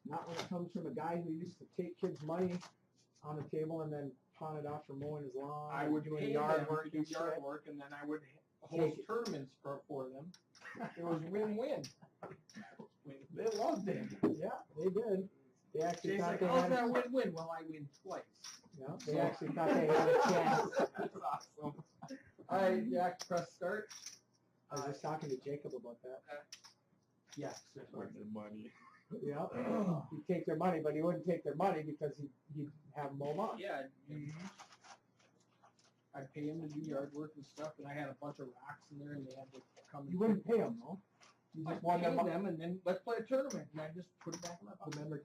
Not when it comes from a guy who used to take kids' money on the table and then pawn it off for mowing his lawn. I would doing pay yard them work to do and yard shit. work, and then I would Take host it. tournaments for them. It was win-win. They loved it. Yeah, they did. They actually Jay's thought like, they how's had. that win-win? Well, I win twice. Yeah, they actually thought they had a chance. That's awesome. All right, Jack, press start. I was just talking to Jacob about that. Yes. Where's the money? Yeah, he'd take their money, but he wouldn't take their money because he'd have them mow lawn. Yeah. I'd pay him to do yard work and stuff, and I had a bunch of rocks in there, and they had to come and You wouldn't pay them though. You I just won paid them. them, and then let's play a tournament, and I just put it back in my pocket. Remember the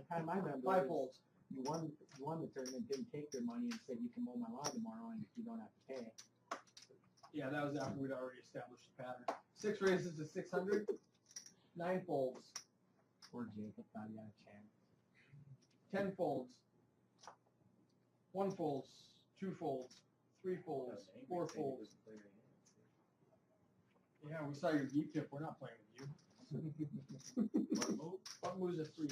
time I remember. 5 was holes. You won the tournament, didn't take their money, and said you can mow my lawn tomorrow, and you don't have to pay. Yeah, that was after we'd already established the pattern. 6 raises to 600. 9 folds. Poor Jacob thought he had a chance. 10 folds. 1 folds. 2 folds. 3 folds. 4 folds. Yeah, we saw your deep tip. We're not playing with you. What moves a 3?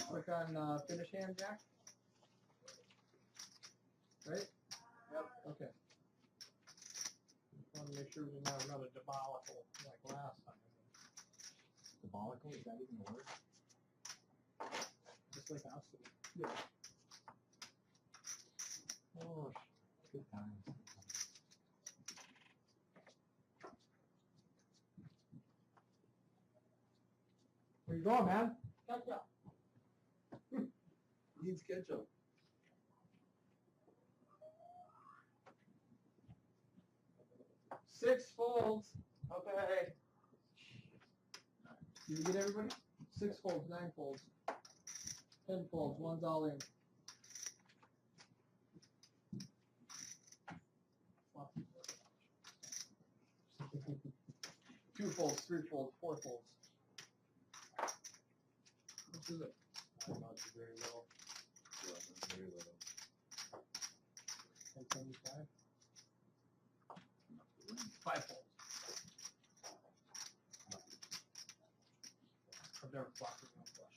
Click on finish hand, Jack. Right? Yep. Okay. Want to make sure we didn't have another debalical like last time. Diabolical, is that even a word? Just like us. Yeah. Oh, good times. Where you going, man? Gotcha. Needs ketchup. Six folds. Okay. Did you get everybody? 6 folds, 9 folds, 10 folds. One's all in. Two folds, 3 folds, 4 folds. What is it? I don't know. It's very low. Yeah, that's very little. 1075. 5 folds. I've never blocked with no flush.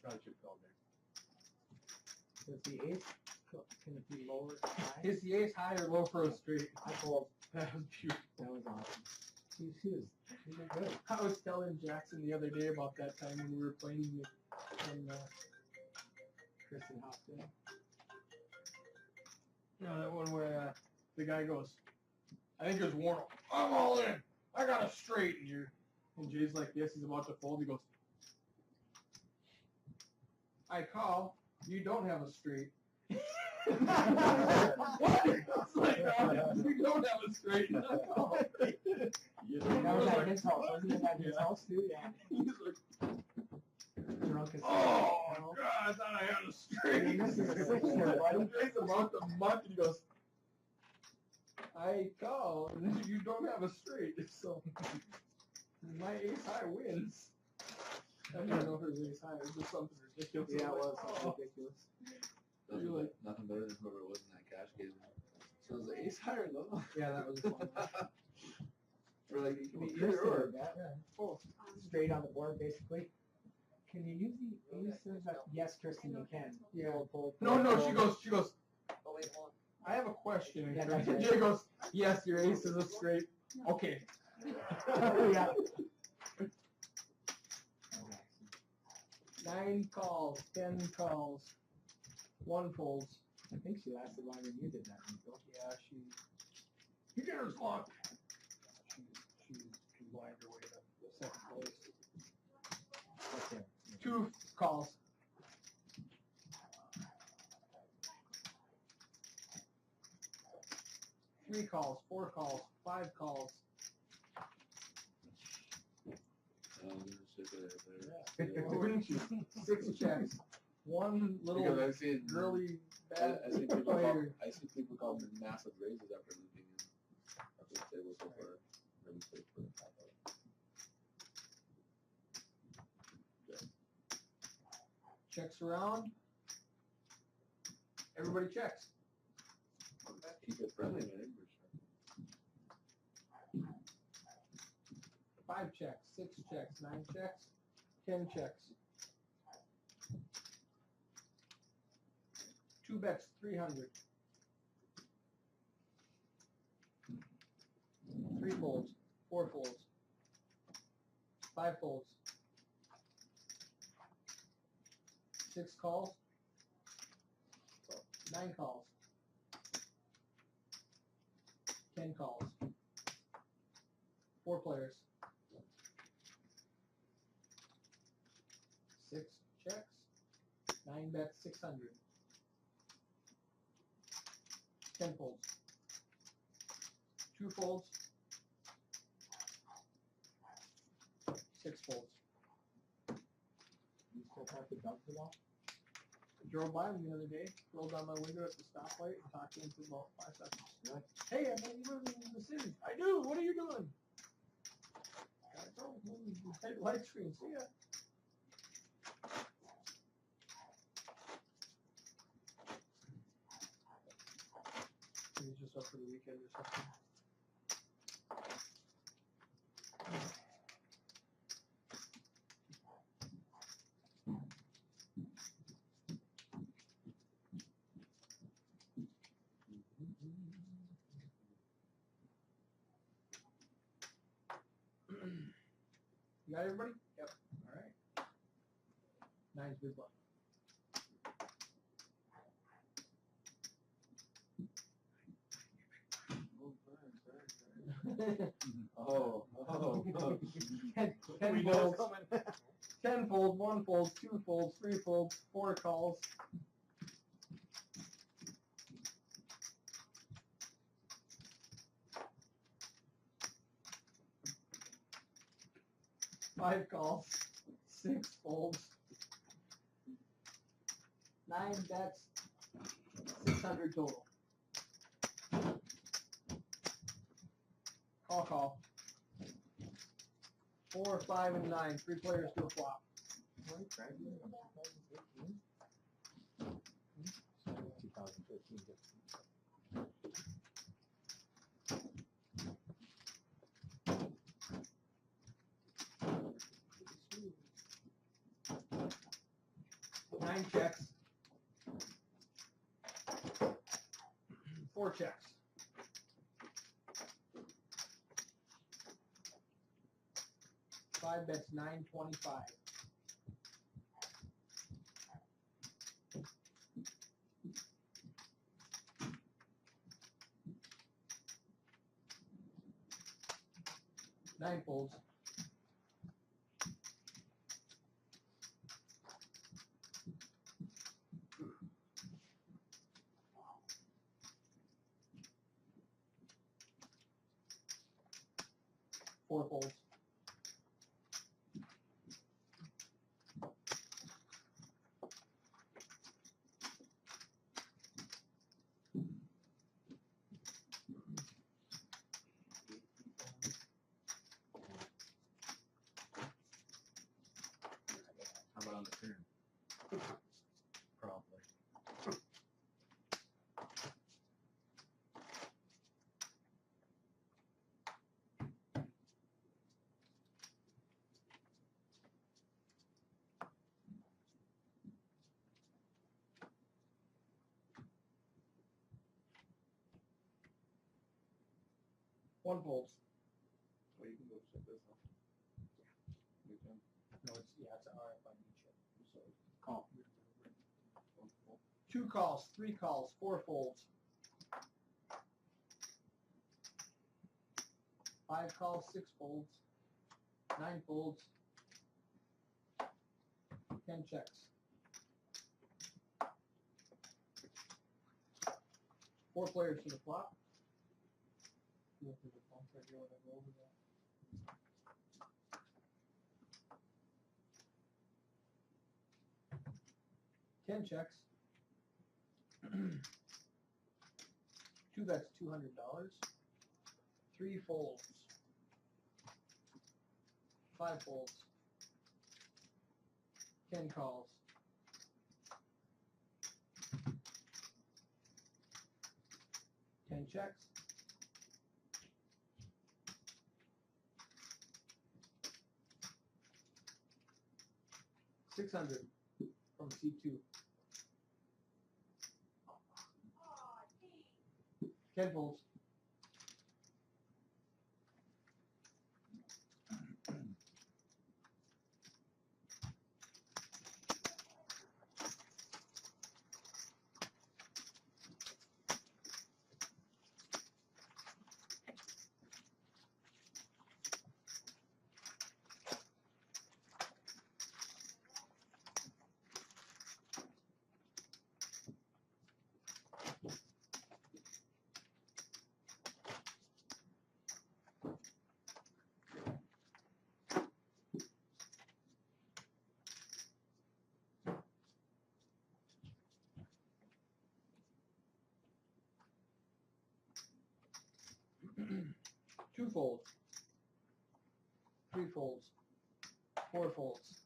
Probably should call there. Does the ace, can it be lower? High? Is the ace high or low for a straight? I called. That was beautiful. That was awesome. He was good. I was telling Jackson the other day about that time when we were playing in Kristen Hoffman. you know, that one where the guy goes, I think it was Warren, I'm all in. I got a straight. And Jay's like this. He's about to fold. He goes, I call. You don't have a straight. What? It's like, you don't have a straight. That was at his house, wasn't it? At his house too? Yeah. He's like, Drunk as oh, God, I thought I had a straight. This is a 6 here, buddy. Jay's about to muck, and he goes, I call, and you don't have a straight. So my ace high wins. I don't know if it was ace high. It was just something ridiculous. Yeah, it was Oh. ridiculous. Nothing, You're like- nothing better than whoever was in that cash game. So it was the ace high or low? Yeah, that was fun. We're like, you can be You're either sure or. of that. Yeah. Oh, Straight on the board, basically. Can you use the aces? Yes, Kristen, you can. Yeah. Pull. no, she goes, Oh, wait, hold I have a question. Yeah, And that's right. Jay goes, yes, your ace is a straight. Okay. Yeah. 9 calls, 10 calls, 1 folds. I think she lasted longer than you did that, Nico. Yeah, beginner's luck. She blind her way to second place. Right there. 2 calls. Three calls, 4 calls, 5 calls. I'm gonna stick it there. Yeah. Wouldn't you? 6 checks. One Because little I've seen, girly I bad see people player. call them massive raises after losing in after the table so far. Really quick for the top out. Checks around. Everybody checks. Keep it friendly, man, for sure. 5 checks, 6 checks, 9 checks, 10 checks. 2 bets, 300. 3 folds, 4 folds, 5 folds, 6 calls, 9 calls, 10 calls, 4 players, 6 checks, 9 bets, 600, 10 folds, 2 folds, 6 folds. You still have to dump it all? Drove by him the other day, rolled down my window at the stoplight and talked to him for about 5 seconds. Really? Hey, I know you live in the city. I do. What are you doing? Gotta go. Hey, light screen. See ya. He's just up for the weekend or something. You got everybody? Yep. All right. 9's big one. Oh, oh, oh. 10 We know folds, it's coming. 10 folds, 1 fold, 2 folds, 3 folds, 4 calls. Five calls, 6 folds, 9 bets, 600 total. Call. 4, 5, and 9. 3 players to a flop. When graduated in 2015? 2015. Nine checks. 4 checks. Five bets, 925. Nine folds. Four folds. How about on the turn? Probably. One folds. Well, you can go check this out. You can. No, it's an RFID chip. So Call. 2 calls, 3 calls, 4 folds. 5 calls, 6 folds. 9 folds. 10 checks. 4 players to the flop. Look at the bump right here when I go over that. Ten checks. 2 bets, $200. 3 folds. 5 folds. 10 calls. Ten checks. 600 from C2. 10 folds. Two folds, 3 folds, 4 folds.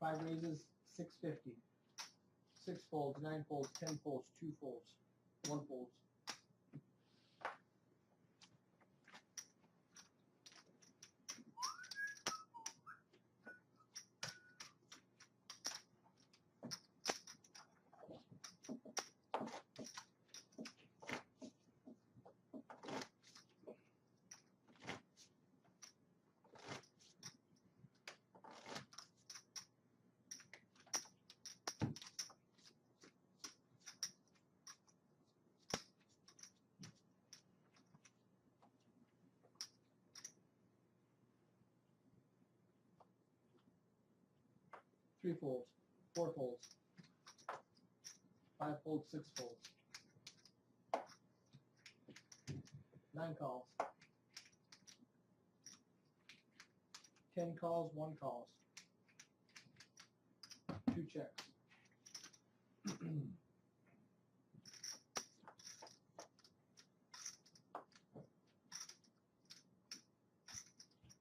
5 raises, 650. 6 folds, 9 folds, 10 folds, 2 folds, 1 folds. Three folds, 4 folds, 5 folds, 6 folds, 9 calls, 10 calls, 1 calls, 2 checks.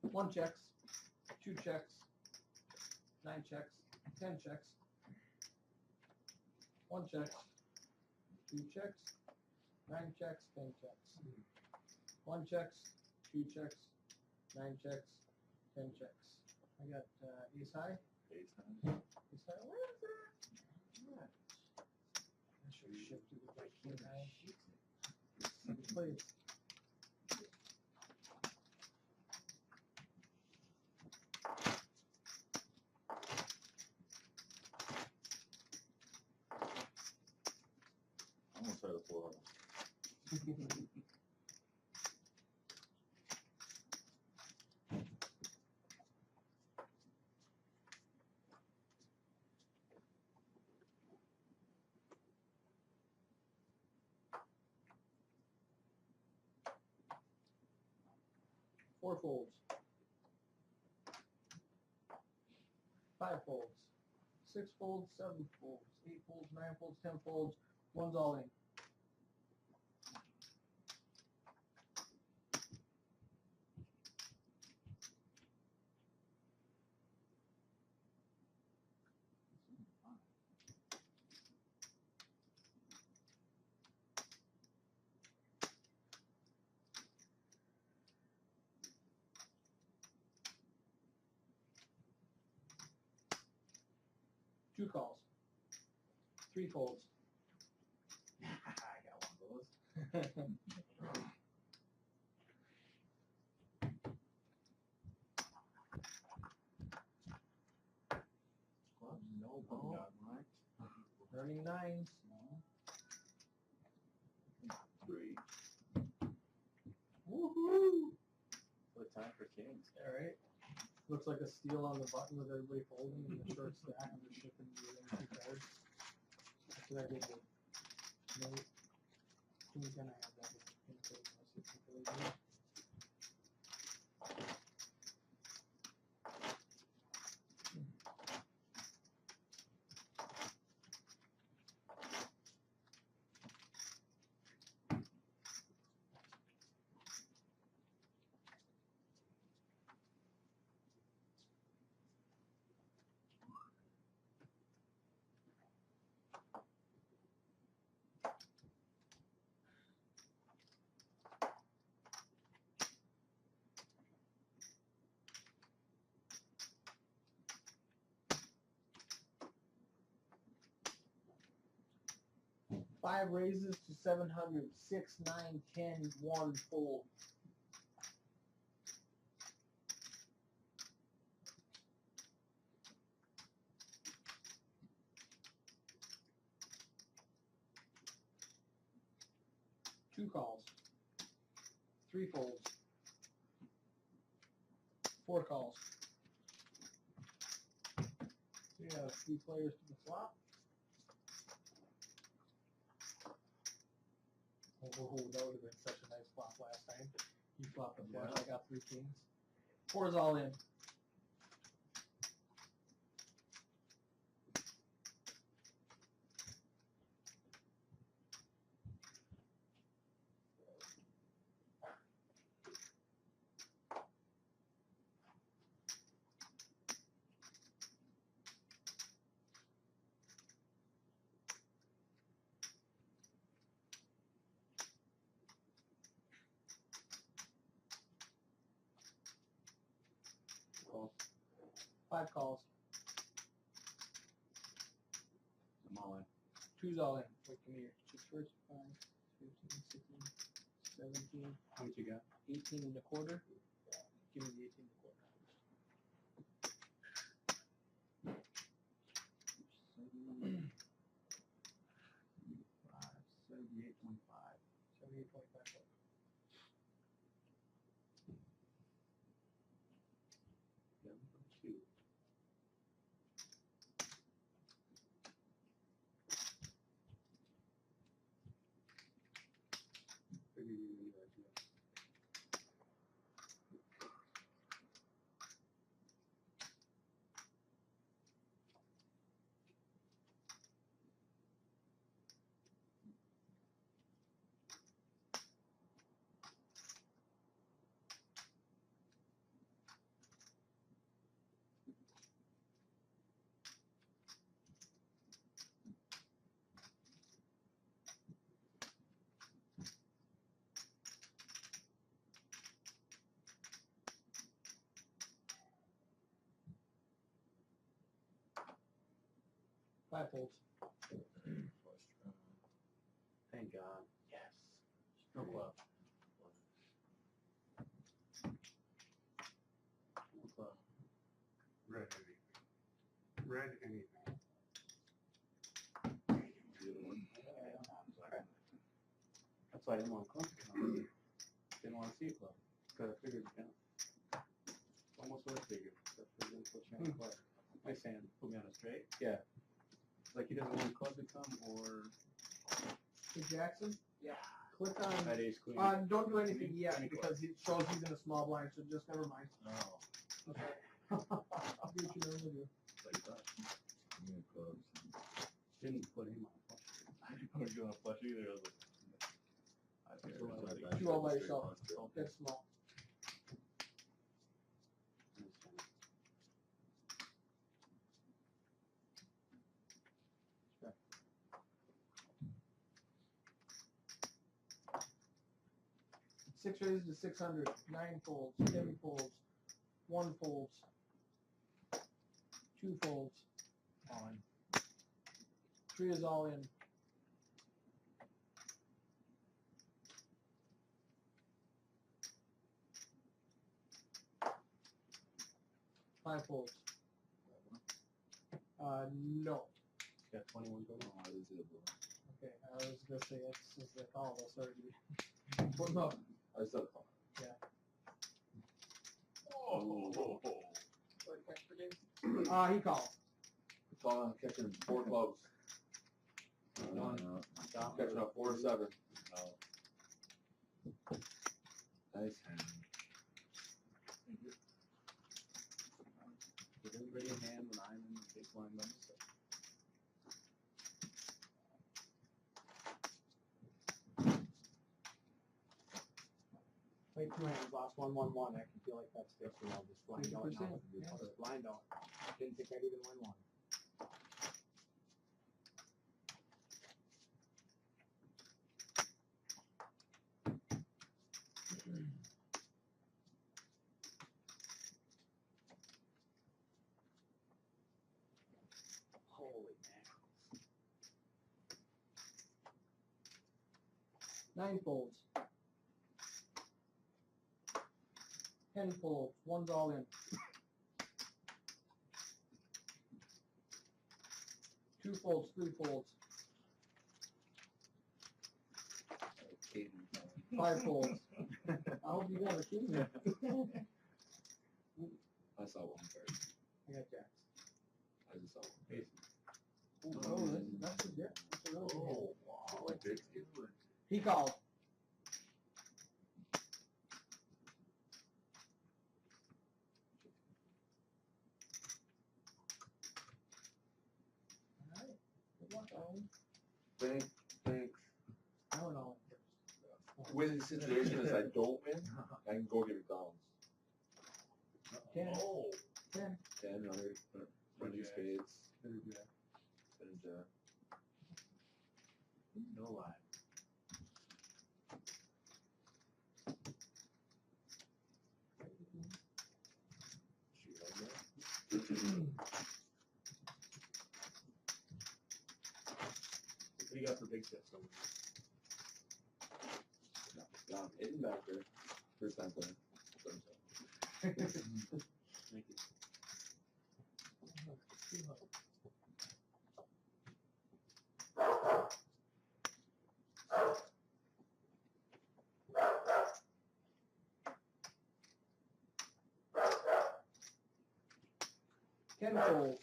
One checks, 2 checks, 9 checks, 10 checks, 1 check, 2 checks, 9 checks, 10 checks, 1 checks, 2 checks, 9 checks, 10 checks. I got ace high. Ace high. Ace high. Where is that? Alright. I should have shifted with my king high. Please. I'm gonna try the 400. Four folds, 5 folds, 6 folds, 7 folds, 8 folds, 9 folds, 10 folds, 1's all in. Two calls, 3 folds. I got one of those. Clubs, no ball. Burning 9s. 3. Woohoo! What time for kings? Alright. Looks like a steal on the button with everybody folding and the short stack and just shipping the other 2 cards. That's what I did with Nate. He's gonna have that in the case. 5 raises to 700, 6, 9, 10, 1 fold. Two calls. 3 folds. 4 calls. So you have 3 players to the flop. Oh, that would have been such a nice flop last time. You flopped a flush, I got 3 kings. 4's all in. Call. 5 calls. I'm all in. 2's all in. Wait, come here. 6 first. 5, 15, 16, 17, How much you got? 18 and a quarter. Give me the 18 and a quarter. 78.5. 78.5. Two. Five folds. Thank God. Yes. No club. No club. Red anything. Red anything. That's why I didn't want club to come. Didn't want to see a club. Because I figured, almost what I figured. That's what I put you on a club. Nice hand. Put me on a straight? Yeah. It's like he doesn't want club to come or Hey, Jackson? Yeah. Click on. at ace queen. Don't do anything yet Any because it shows he's in a small blind, so just never mind. Oh. Okay. I'll do what you normally do. Like that. Didn't put him on a flush. I didn't put you on a flush either. I was like, You all by yourself. That's small. Six raises to 600. 9 folds. 10 folds. 1 folds. 2 folds. On. 3 is all in. Five folds. No. Got 21 total. Oh, this is a blue. Okay, I was gonna say it's like all of us already. Put him up. I still call. Yeah. Oh. He called. Call on catching 4 clubs. Catching up 4 to 7. Nice hand. Did anybody in hand when I'm in the big blind number 6? Play 2 hands, lost 1-1-1. I can feel like that's fixed, and I'll just blind out now. 100%, yeah. I'll just blind out. Didn't think I'd even win one. Holy mackerel. 9 folds. 10 folds, one's all in. 2 folds, 3 folds, 5 folds. I hope you got a king. I saw one first. I got jacks. I just saw one. Ace. Oh, that's a good. That's a really good hand. Oh, wow. Like big two. He called. Alright. Good luck, Owen. Thanks. I don't know. Win situation is I don't win, I can go get McDonald's. 10. Oh. 10. 10, another, two spades, Very good. and, No lie. shoot, I know. What do you got for big tips over Yeah, I'm hitting back there. First time playing. there? Thank you. 10 folds,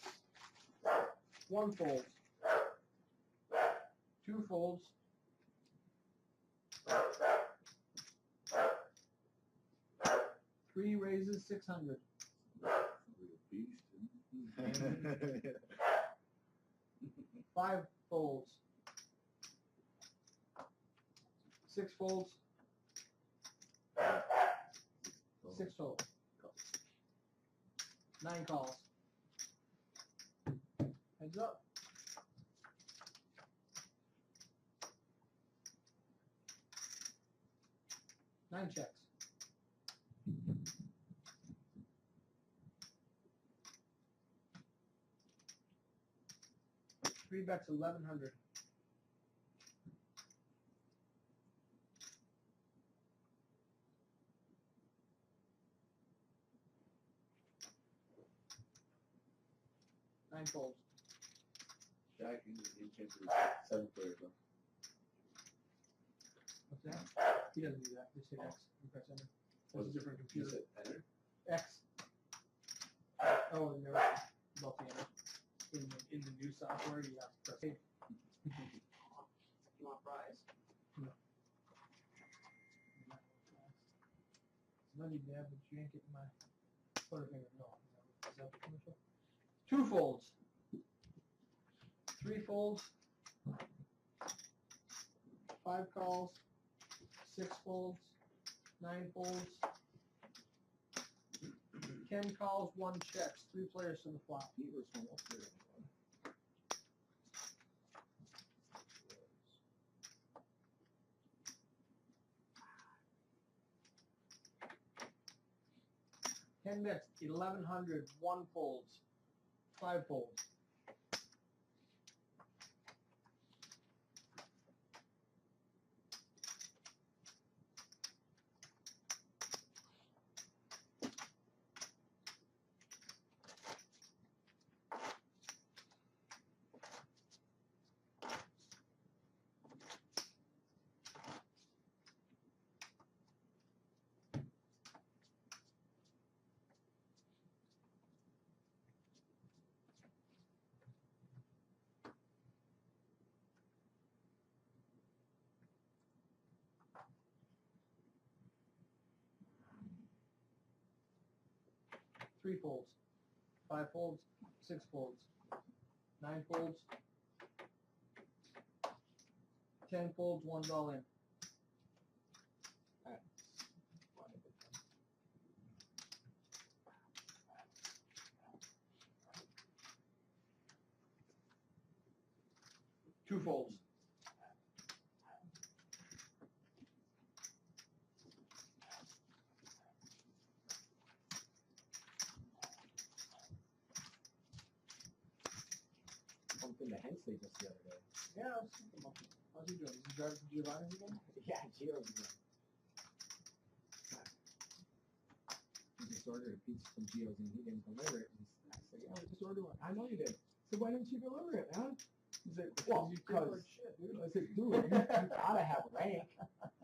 1 fold, 2 folds, 3 raises 600, Beast. 5 folds, 6 folds, 6 folds, 9 calls. Heads up. Nine checks. Three bets 1100. Nine folds. Jack, he came through 7 players though. What's that? He doesn't do that. Just hit X and press enter. That's a different You computer. said enter? X. Oh, and there about the enter. In the new software, you have to press. You want fries? Money dab, but you ain't getting my Butterfinger. No, is that the commercial? 2 folds. 3 folds. 5 calls. 6 folds. 9 folds. 10 calls, 1 checks. 3 players to the flop. He was almost there. Ten bets, 1100, 1 folds, 5 folds. Three folds, 5 folds, 6 folds, 9 folds, 10 folds, 1's all in. Two folds. into Hensley just the other day. Yeah, I was thinking about it. How's he doing? Is he driving to Giovanni's again? Yeah, Gio's again. He just ordered a pizza from Gio's and he didn't deliver it. And I said, yeah, I just ordered one. I know you did. So why didn't you deliver it, man? He's like, well, you because take shit, dude. I said, dude, you gotta have rank.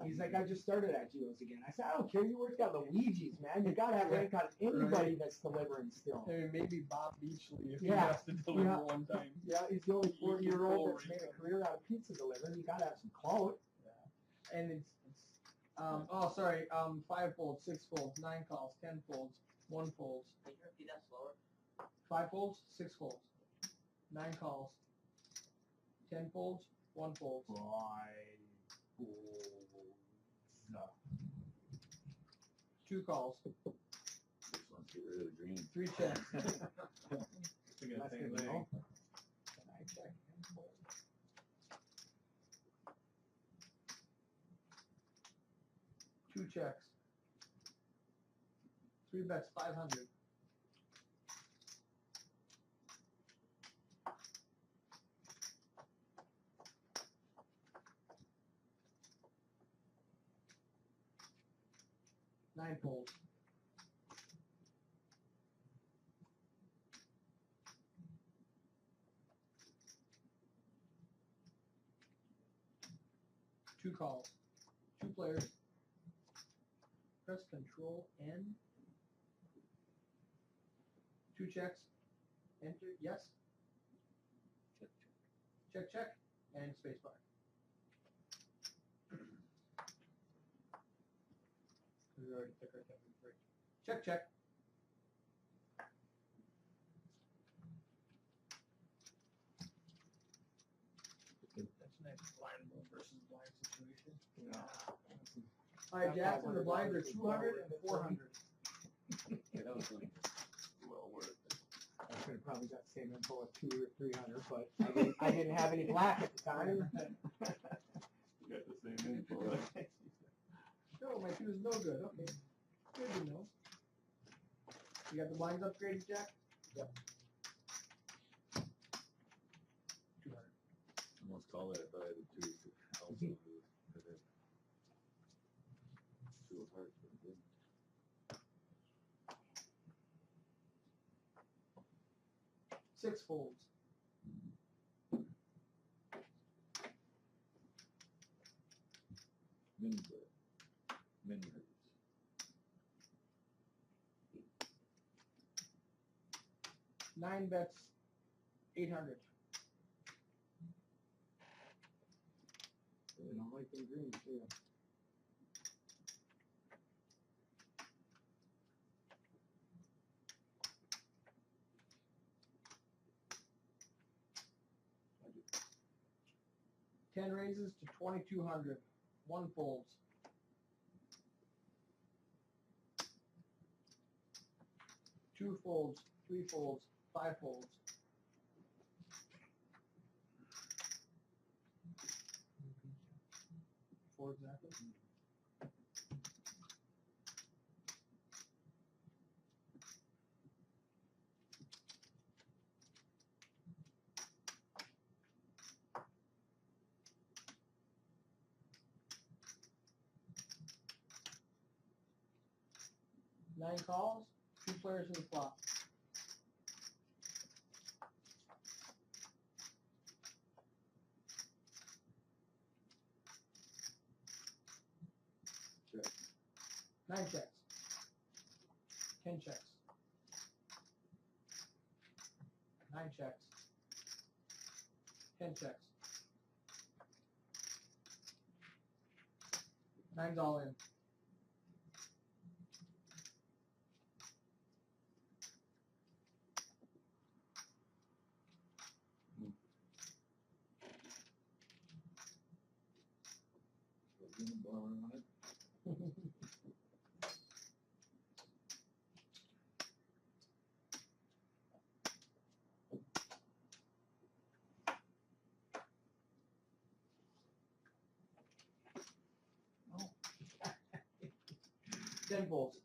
He's like, I just started at Gio's again. I said, I don't care. You worked at Luigi's, man. You gotta have rank on anybody that's delivering still. I mean, maybe Bob Beachley if Yeah, he has to deliver yeah. one time. Yeah, he's the only You 40-year-old keep that's made a career out of pizza delivering. You gotta have some clout. And it's 5 folds, 6 folds, 9 calls, 10 folds, 1 folds. Can you repeat that slower? 5 folds, 6 folds, 9 calls, 10 folds, 1 folds. No. 2 calls, Let's get rid of the green. 3 checks. It's a good That's thing, good to thing. know. Can I check and fold? 2 checks. 3 bets, 500. Nine folds. Two calls. 2 players. Press Control N. 2 checks. Enter. Yes. Check, check. And spacebar. We already took our 10 Check, check. That's a nice blind move versus blind situation. Alright, Jackson, the blinds are 200 and 400. Yeah, that was really Well worth it. I could have probably got the same info at 200 or 300, but I didn't have any black at the time. You got the same info. No, my 2 is no good. Okay. Good to know. You got the blinds upgraded, Jack? Yep. 200. Almost call it, but I had two also with it. 2 of hearts, but it didn't. Six folds. Mini play. Mini hurts. 9 bets, 800. I don't like them greens, too. Ten raises to 2,200. 1 folds. Two folds, 3 folds, 5 folds. Four exactly. Nine calls, 2 players in the flop. Check. 9 checks. 10 checks. 9 checks. 10 checks. 9's all in. Green bar on it. Ten volts.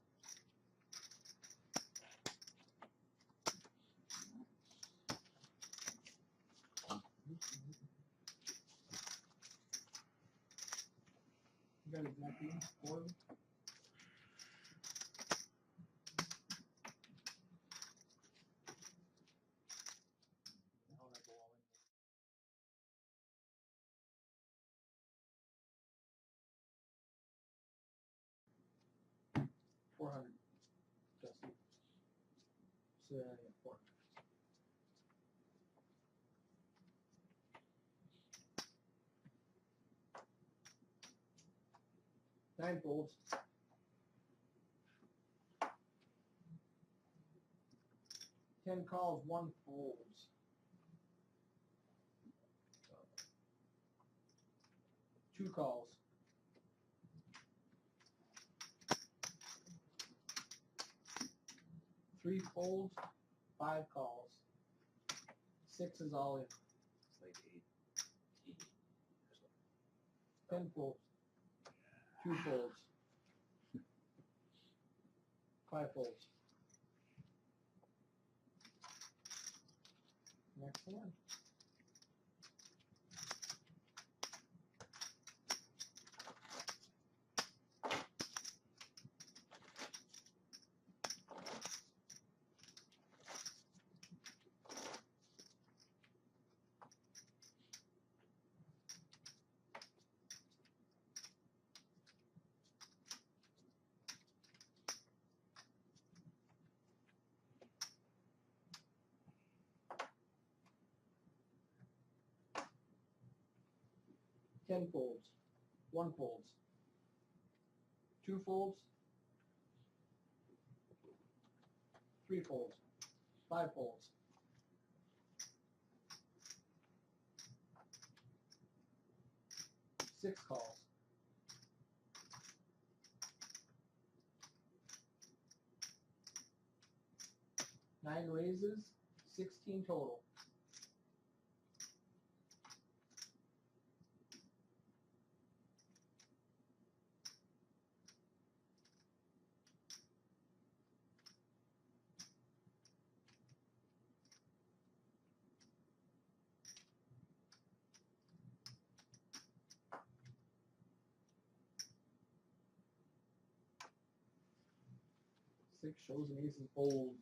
would that be? 40? Now I go all in. 400. Justin. So yeah, 400. Nine folds. 10 calls, 1 folds. Two calls. 3 folds, 5 calls. 6 is all in. It's like 8. 10 folds. 2 folds. 5 folds. Next one. Ten folds, 1 folds, 2 folds, 3 folds, 5 folds. 6 calls. 9 raises, 16 total. Six shows and aces folds.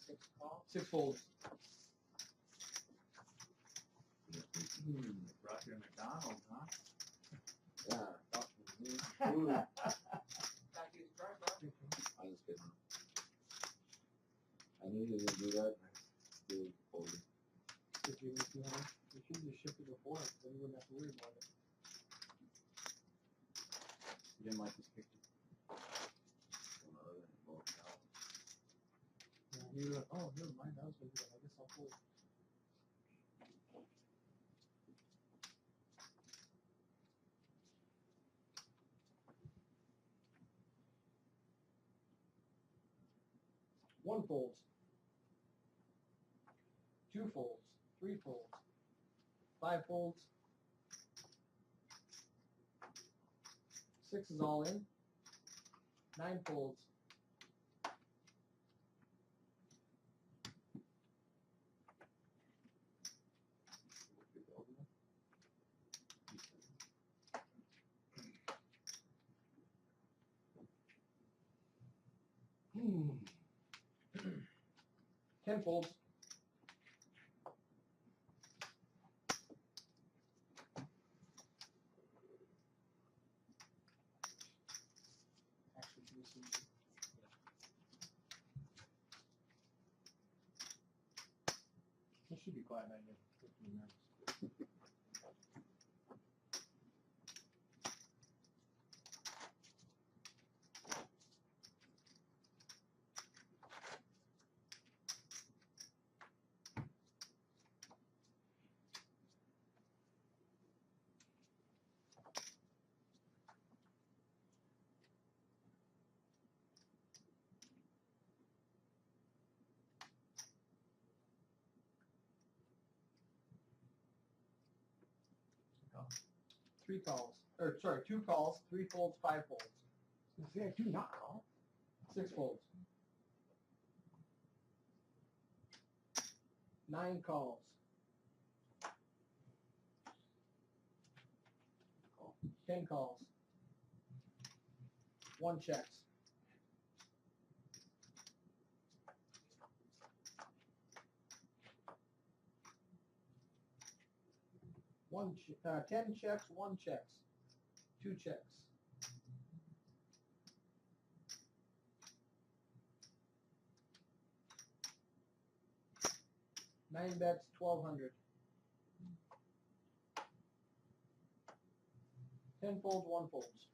6 calls. 6 folds. Roger McDonald, huh? Yeah. Ooh. Back I was kidding. I knew you didn't do that. I still folded. If you should just ship it before, then you wouldn't have to worry about it. You didn't like this picture? Yeah, you were like, oh, never mind, I was gonna do that. I guess I'll fold. One folds. 2 folds. 3 folds. 5 folds. 6 is all in. 9 folds. Hmm. 10 folds. Actually, should we see? This should be quiet now. 15 minutes. Three calls. Or sorry, 2 calls, 3 folds, 5 folds. See, I do not call. 6 folds. 9 calls. 10 calls. 1 checks. One 10 checks, 1 checks. 2 checks. 9 bets, 1200. 10 folds, 1 folds.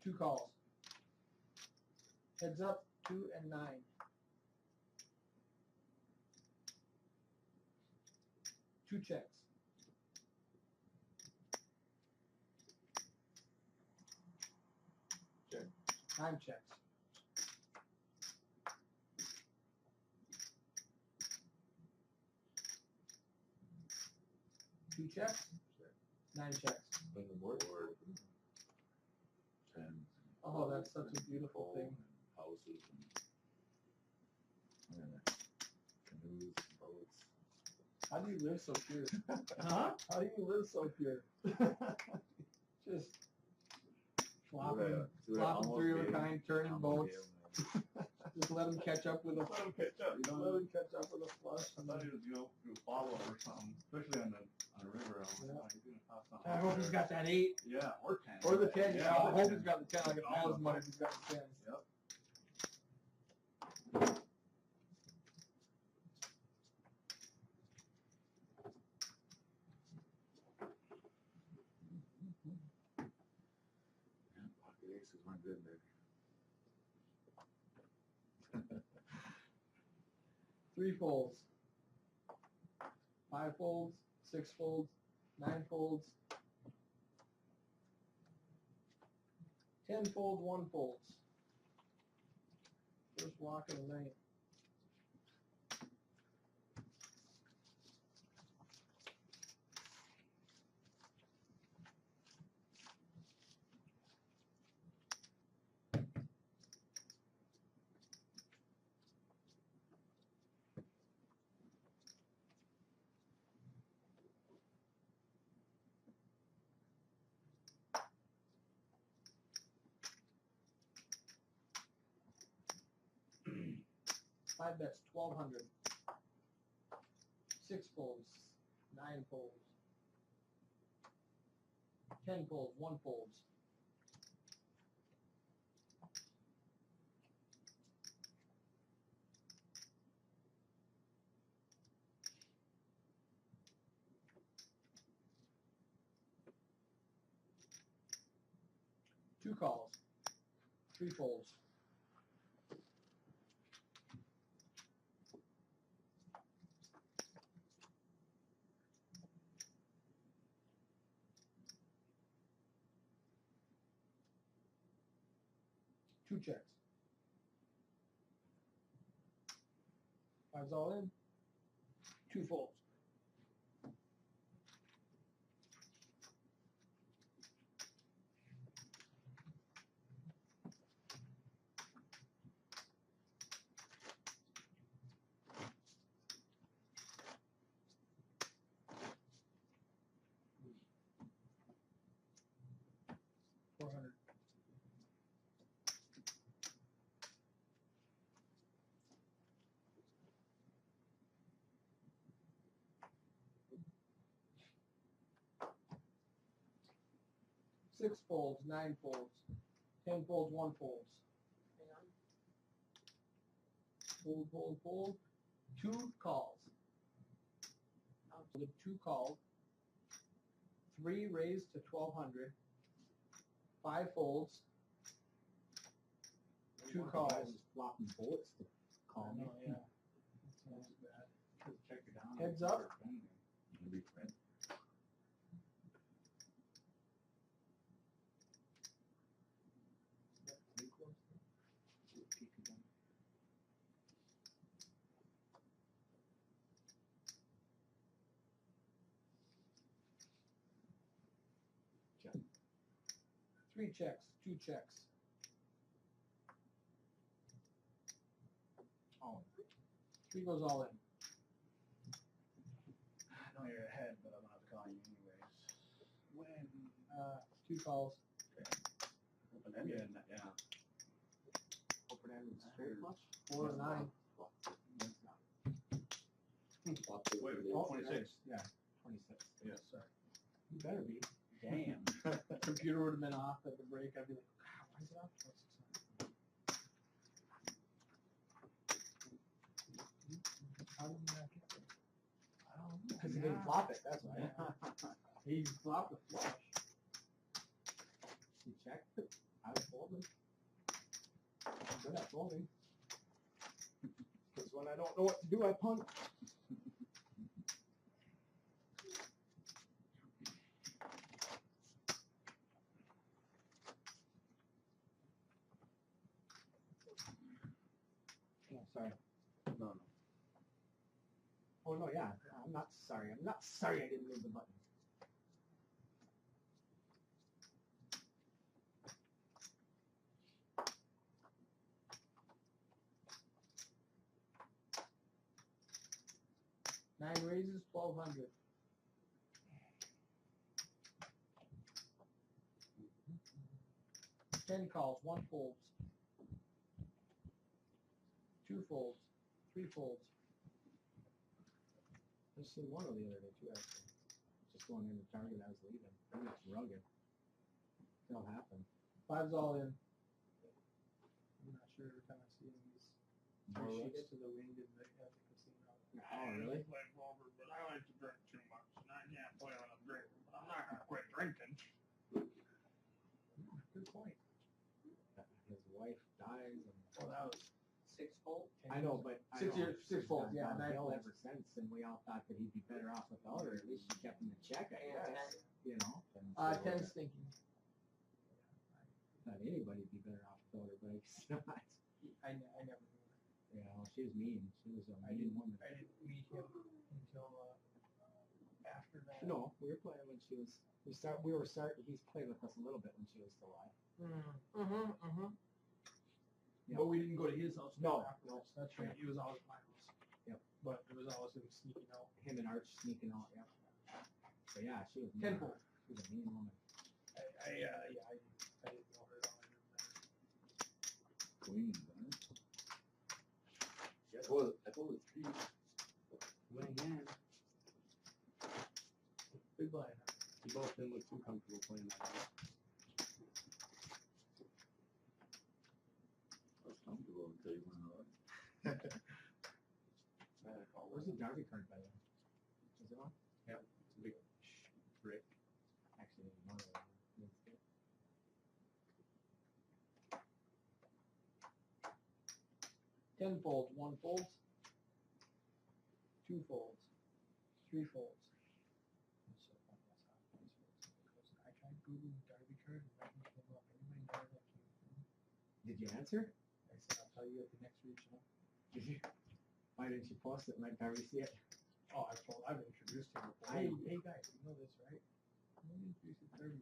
Two calls. Heads up, 2 and 9. Two checks. Check. 9 checks. Two checks. 9 checks. And the board. And Oh, that's such a beautiful thing. houses and canoes and boats. How do you live so pure? Huh? How do you live so pure? Just flopping through your kind, turning boats. Just let them catch up with a. Let them catch up, you know. Let them catch up with a flush. I thought he was, you follow or something, especially on the river. I was Yeah. like, oh, he's gonna toss something. I out hope he's there. got that 8. Yeah, or 10. Or the 10. Yeah, I or hope 10. he's got the 10. I get all his money if he's got the 10. Yep. Yeah, pocket aces weren't good there. 3 folds. 5 folds. 6 folds. 9 folds. 10 folds. 1 folds. First walk of the night. Five bets, 1200. 6 folds, 9 folds. 10 folds, 1 folds. Two calls, 3 folds. Two checks. Five's all in. 2 folds. $400. Six folds, 9 folds, 10 folds, 1 folds. Fold, fold, fold. 2 calls. So the 2 called. 3 raised to 1200. 5 folds. 2 calls. Flopping bullets to call me. Yeah. That's bad. Just check it down. Heads up. Maybe print. 3 checks, 2 checks. Oh. 3 goes all in. I know you're ahead, but I'm gonna have to call you anyways. When? 2 calls. Open ended. Yeah. Open ended straight flush. 4 and 9. Wait, Oh, 26. Yeah, 26. Yeah, sorry. You better be. Damn. Computer would have been off at the break. I'd be like, "Ah, why is it off?" How did you not get it? I don't know. Because he didn't flop it, that's why. He flopped the flush. He checked it. I was folding. Good at folding. Because when I don't know what to do, I punt. Oh, sorry. No, no. Oh, no, yeah. I'm not sorry. I'm not sorry I didn't move the button. Nine raises, 1,200. Ten calls, 1 folds. 2 folds, 3 folds. I just seen one of the other day, too, actually. Just going in the target I was leaving. That looks rugged. It'll happen. 5's all in. I'm not sure every time I see these More 3 rooks? sheets to the wind in the at the casino. Oh, really? Play poker, but I like to drink too much, and I can't play when I'm drinking, but I'm not gonna quit drinking. Good point. His wife dies and... Well, that was 6 fold. I know, but... I 6 know years, 6 she's folds, gone yeah, 9 downhill folds. ever since, and we all thought that he'd be better off without her. At least she kept him in check, I guess. You know? And so, 10 stinking. thought anybody'd be better off without her, but I guess not. I never knew her. You know, she was mean. She was a I mean didn't woman. meet him until after that. No, we were playing when she was... He's played with us a little bit when she was still alive. Yeah. But we didn't go to his house. No, afterwards. That's right. He was always at my house. Yep. But it was always him sneaking out. Him and Arch sneaking out, yeah. So yeah, she was Ten mean. fold. She was a mean woman. I didn't know her at all. Queen, huh? I told it 3. Win again. Big blind. You both didn't look too comfortable playing that game. I was comfortable until you went on. Where's the Darby card, by the way? Is it on? Yeah, it's a big brick. Actually, no. It's good. 10 folds, 1 folds, 2 folds, 3 folds. That's so funny, that's how it plays folds. Because I tried Googling Darby card and nothing came up. Anybody know where that came from? Did you answer? I said, I'll tell you at the next regional. Did you? Why didn't you post it and let Darby see it? Oh, I've introduced him before. Hey guys, you know this, right? I'm gonna introduce you to Darby.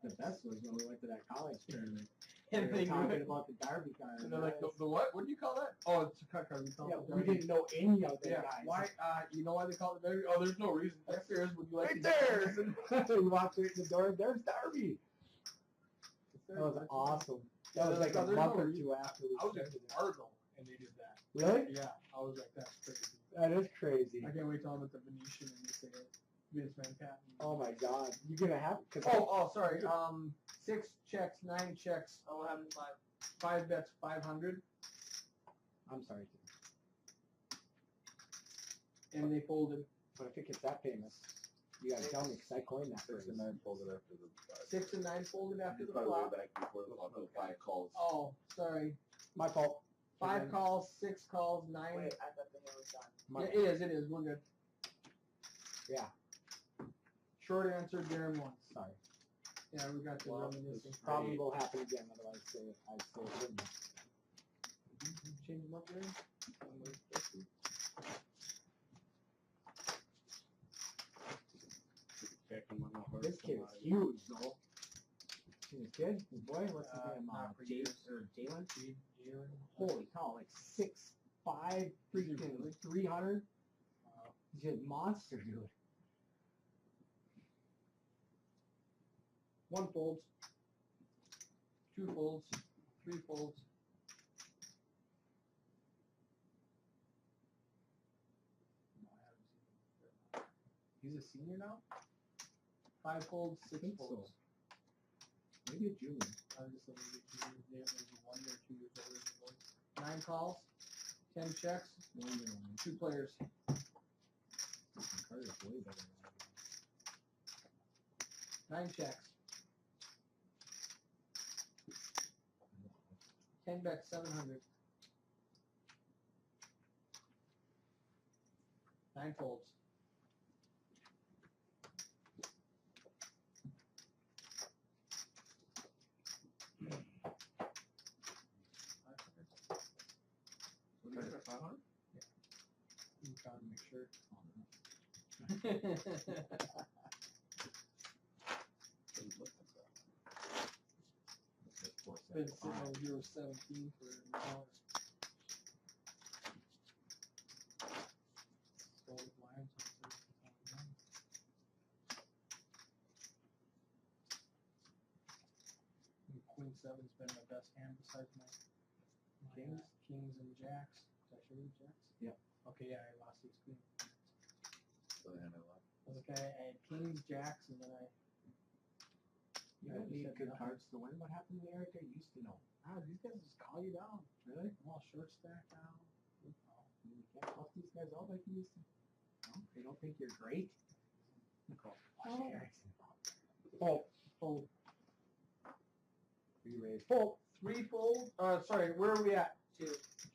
The best was when we went to that college tournament. And We were they talking knew it. about the Darby card. And they're like, the what? What do you call that? Oh, it's a cut card. We call Yeah, it the we Darby. didn't know any of the Yeah, guys. why? You know why they call it Darby? Oh, there's no reason. Yes, there is. Would you like Right to there! We walked through the door, there's Darby! That was awesome. That was like a There's no month or reason. two after we I was in started it. Fargo and they did that. Really? Yeah, I was like, that's crazy. That is crazy. I can't wait till I'm at the Venetian and they say it. Vince Manhattan. Oh my god. You're gonna have to. Sorry. 6 checks, 9 checks. I'll have 5 bets, 500, I'm sorry. and they folded. But if it gets that famous, you gotta tell me, because I coined that 6 phrase. and 9 folded after the 5. 6 and 9 folded after the By the way, flop. back before the flop, the 5 calls. Oh, sorry. My fault. 5 calls, 6 calls, 9. Wait, I thought the hair was done. My Yeah, it is. We're good. Yeah. Short answer, Darren won. Sorry. Yeah, we got the Well, reminiscing. Probably will happen again, otherwise I'd say it wouldn't. Change them up, Darren? Check them on the horse. This kid is huge, though. He's kid, his boy, what's his name? not for Jay years. or Jalen? Jalen. Holy cow, like 6'5", freaking 300. He's a monster, dude. One folds, two folds, three folds. He's a senior now? 5 folds, 6 think so. folds. Maybe a junior. I'm just looking at junior. They have maybe 1 or 2 years older than the boys. 9 calls, 10 checks, 2 players. Carter's way better than 9 checks. 10 bets, 700. 9 folds. I'm trying to make sure. Been sitting over here with 17 for $1. Sold with Lions, so it's only $1. And Queen 7's been my best hand besides my Kings and Jacks. Did I show you Jacks? Yep. Okay, yeah, I lost these Queen. So the hand I love. Okay, I had Kings, Jacks, and then I. You don't need good cards to win. What happened to Eric? I used to know. These guys just call you down. Really? I'm all short stack now. You can't help these guys out like you used to. No, they don't think you're great. Nicole, watch Erickson. Fold. Fold. Three raised. Fold. 3 folds. Sorry, where are we at?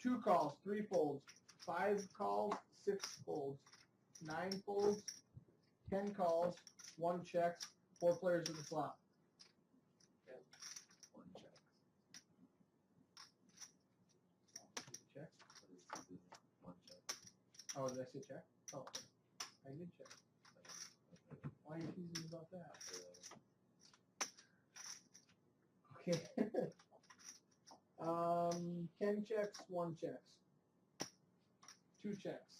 2 calls, 3 folds, 5 calls, 6 folds, 9 folds, 10 calls, 1 checks, 4 players in the slot. 1 check. Check. What is 1 check? Oh, did I say check? Oh, okay. I did check. Why are you teasing me about that? Okay. 10 checks, 1 checks. 2 checks.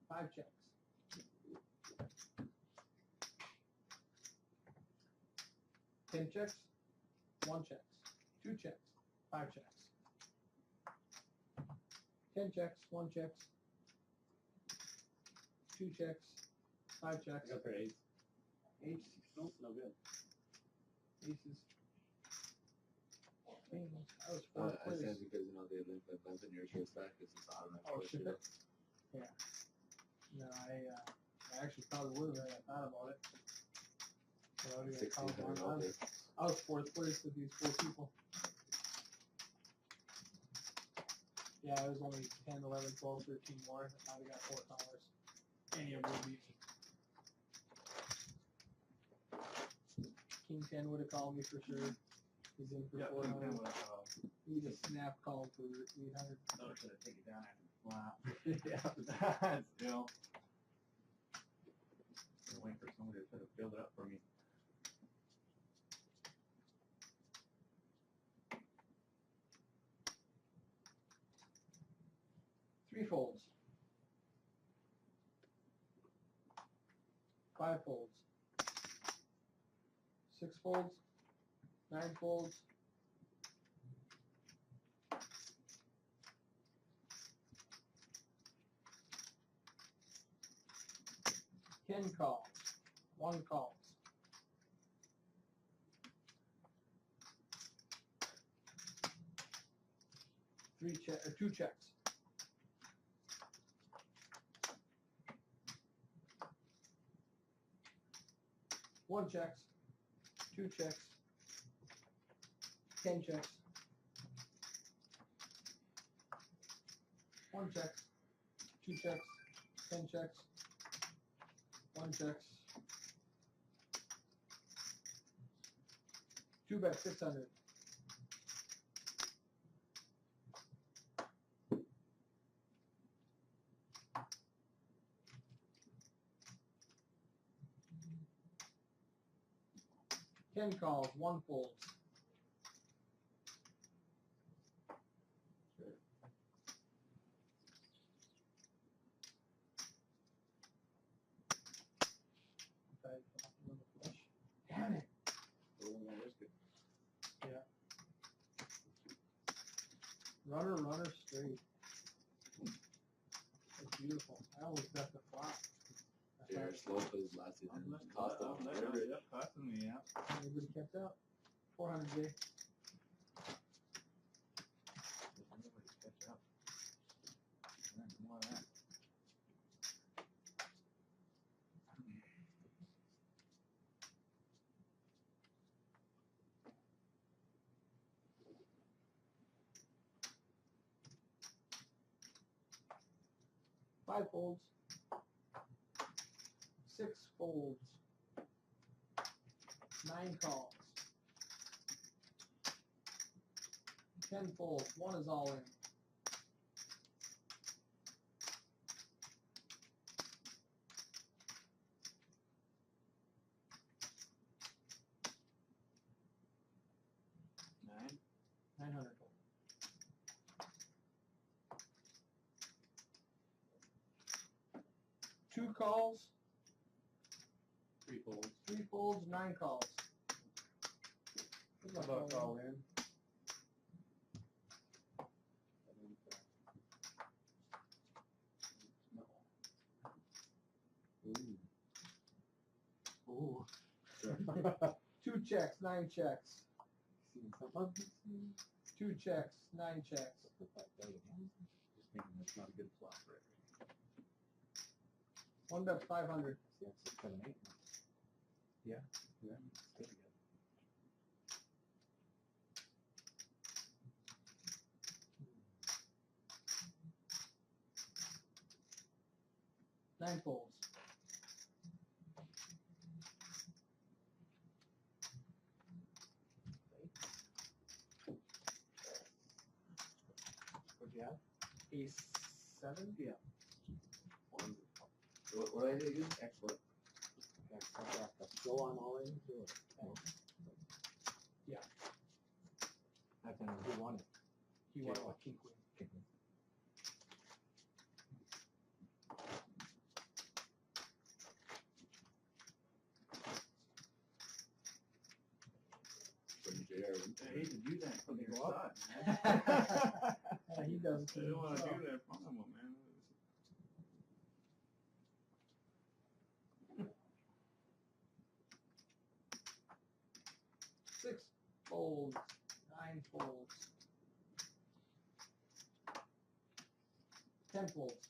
5 checks. 10 checks, 1 checks. 2 checks, 5 checks. 10 checks, 1 checks. 2 checks, 5 checks. I got their ace. Ace, Nope, no good. aces. Kings. That was 4 I players. said because you know they live in your short stack. It's just automatic. Oh, push, shit. you know? No, I actually probably would have. I thought about it. But I would've got called 1600 on. out there. I was 4th place with these 4 people. Yeah, it was only 10, 11, 12, 13 more. I probably got $4. Any of them would be. King 10 would have called me for sure. He's in for 400. He just snap called for 800. No, should have taken it down after the flop. Yeah. Still. I'm waiting for somebody to try to build it up for me. Three folds. 5 folds. 6 folds. 9 folds. 10 calls. 1 calls. 2 checks. 1 checks. 2 checks. 10 checks. 1 checks. 2 checks. 10 checks. 1 checks. 2 bets, 600. 10 calls, 1 folds. Damn it. Runner straight. That's beautiful. I almost got the flop. Jared Lopez last season cost them. Costing me, yeah. Anybody kept up? 400 day. Nobody's catch up. More of that. Five folds. 6 folds. 9 calls. 10 folds. 1 is all in. Nine. 900 total. Two calls, 3 folds. 3 folds, 9 calls. Good luck, About all. all in. Ooh. Ooh. 2 checks, 9 checks. Seen some of this? 2 checks, 9 checks. Just thinking that's not a good flop right now. 1 bet 500. Yeah, 6, 7, 8. Yeah, it's good again. Nine folds. What'd you have? Ace 7. Yeah. What I did again? Excellent. Yeah, so I have to go on all in to it. Yeah. I have to know who won it. He won a king queen. From JR. I hate to do that from your Go up. side, man. Yeah, he does. I don't want to do that from him, man. 6 folds, 9 folds. 10 folds.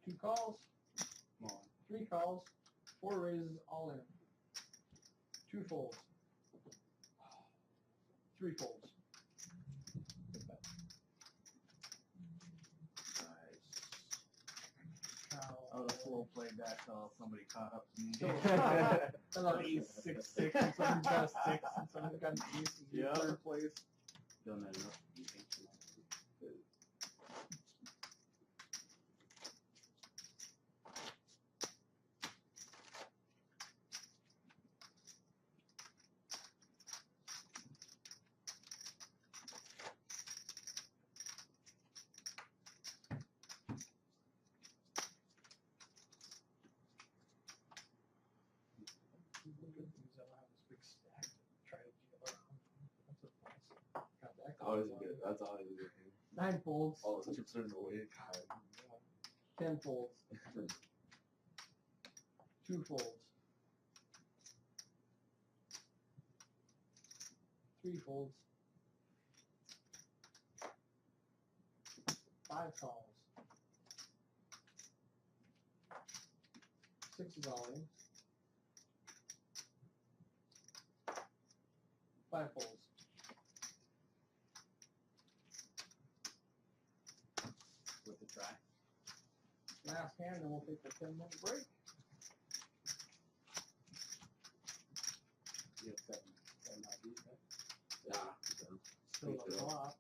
2 calls, Come on. 3 calls, 4 raises, all in. 2 folds. 3 folds. I would have slow played that till somebody caught up to me. Hello. Ace, 6, 6, and someone's got a 6, and someone's got an ace, and you're Yeah. third place. Done that enough. The good things I don't have this big stack to try to deal around. That's a plus. Got that Always going. a good. That's always a good thing. 9 folds, All the chips are in the way. God. 10 folds, 2 folds, 3 folds, 5 calls, 6 is all in, 5 folds. With the try. Last hand, then we'll take the 10-minute break. You have 7 IDs, right? Yeah. Still a flop.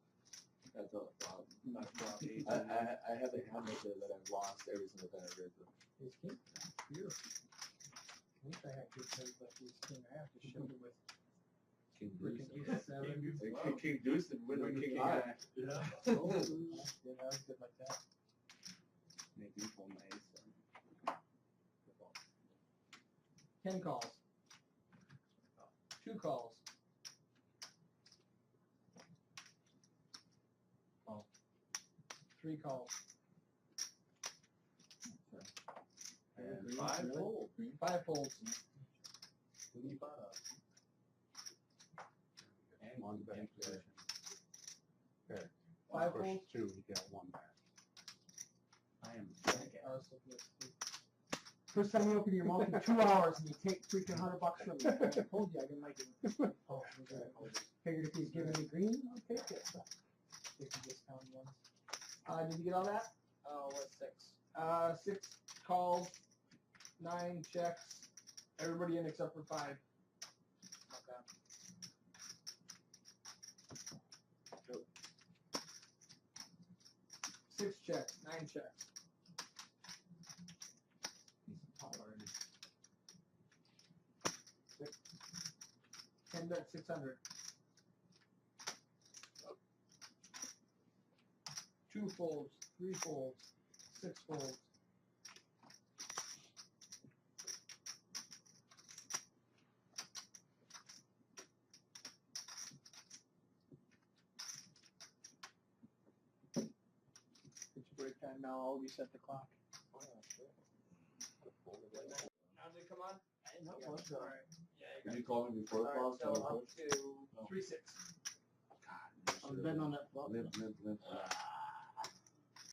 That's not a problem. My flop 18. I have a hand there that I've lost every single time I read them. Ace king? Beautiful. At least I have good cards like ace king. I have to shift it with King freaking Deuce. ace seven. King Deuce and win with King High. Yeah. Oh, yeah, that was good like that. Make me pull my ace. 10 calls. 2 calls. Oh. 3 calls. And 5 fold. 5 folds. And one back position. Okay. 5 Push folds. 2, you got 1 back. I am I jackass. was looking at First time you open your mouth in 2 hours and you take freaking $100 from me. I told you I didn't like it. oh, Figured if he's giving me green, I'll take it. discount ones. Did you get all that? Oh, what 6? 6 calls, 9 checks. Everybody in except for 5. Okay. 6 checks, 9 checks. 10 bet 600. 2 folds, 3 folds, 6 folds. It's break time now. I'll reset the clock. Now did it come on? Yeah. All right. Yeah, Did you call me before the All right, pause? so up to 3-6. God, I'm betting on that flop. limp.